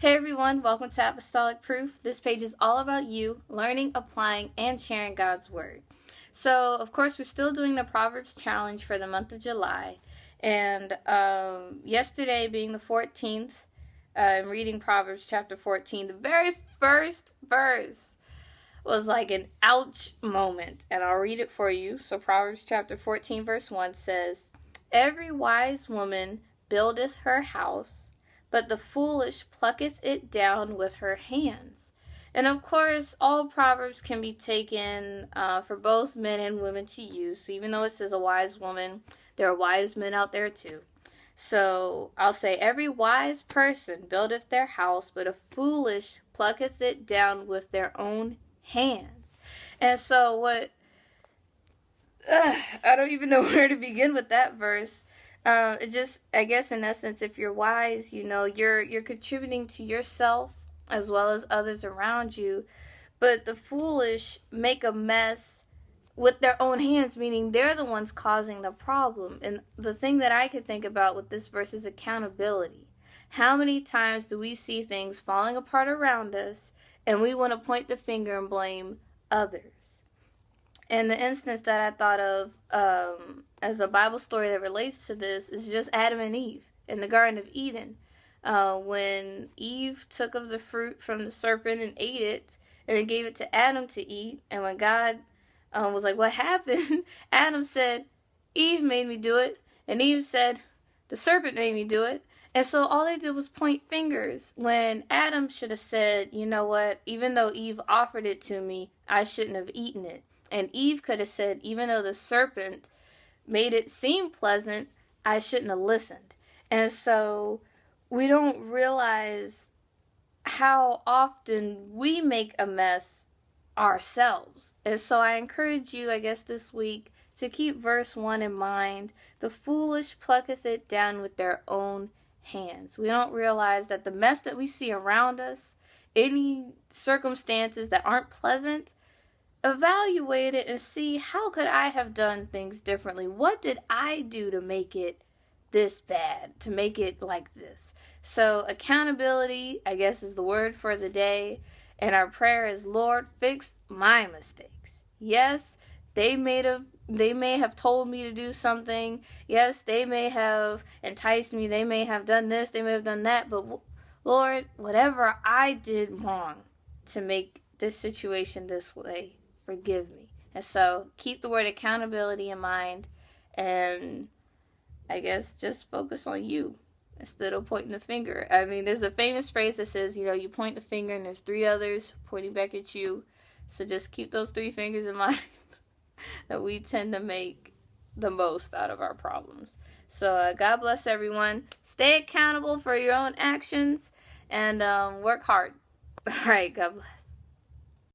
Hey everyone, welcome to Apostolic Proof. This page is all about you learning, applying, and sharing God's Word. So, of course, we're still doing the Proverbs challenge for the month of July. And yesterday being the 14th, I'm reading Proverbs chapter 14. The very first verse was like an ouch moment. And I'll read it for you. So Proverbs chapter 14 verse 1 says, "Every wise woman buildeth her house, but the foolish plucketh it down with her hands." And of course, all Proverbs can be taken for both men and women to use. So even though it says a wise woman, there are wise men out there too. So I'll say, every wise person buildeth their house, but a foolish plucketh it down with their own hands. And so I don't even know where to begin with that verse. It just, I guess in essence, if you're wise, you know, you're contributing to yourself as well as others around you. But the foolish make a mess with their own hands, meaning they're the ones causing the problem. And the thing that I could think about with this verse is accountability. How many times do we see things falling apart around us and we want to point the finger and blame others? And the instance that I thought of as a Bible story that relates to this is just Adam and Eve in the Garden of Eden. When Eve took of the fruit from the serpent and ate it, and then gave it to Adam to eat, and when God was like, "What happened?" Adam said, "Eve made me do it." And Eve said, "The serpent made me do it." And so all they did was point fingers, when Adam should have said, "You know what, even though Eve offered it to me, I shouldn't have eaten it." And Eve could have said, "Even though the serpent made it seem pleasant, I shouldn't have listened." And so we don't realize how often we make a mess ourselves. And so I encourage you, I guess this week, to keep verse 1 in mind. The foolish plucketh it down with their own hands. We don't realize that the mess that we see around us, any circumstances that aren't pleasant, evaluate it and see, how could I have done things differently? What did I do to make it this bad, to make it like this? So accountability, I guess, is the word for the day. And our prayer is, Lord, fix my mistakes. Yes, they may have told me to do something. Yes, they may have enticed me. They may have done this. They may have done that. But Lord, whatever I did wrong to make this situation this way, forgive me. And so keep the word accountability in mind, and I guess just focus on you instead of pointing the finger. I mean, there's a famous phrase that says, you know, you point the finger and there's three others pointing back at you. So just keep those three fingers in mind that we tend to make the most out of our problems. So God bless everyone. Stay accountable for your own actions and work hard. All right, God bless.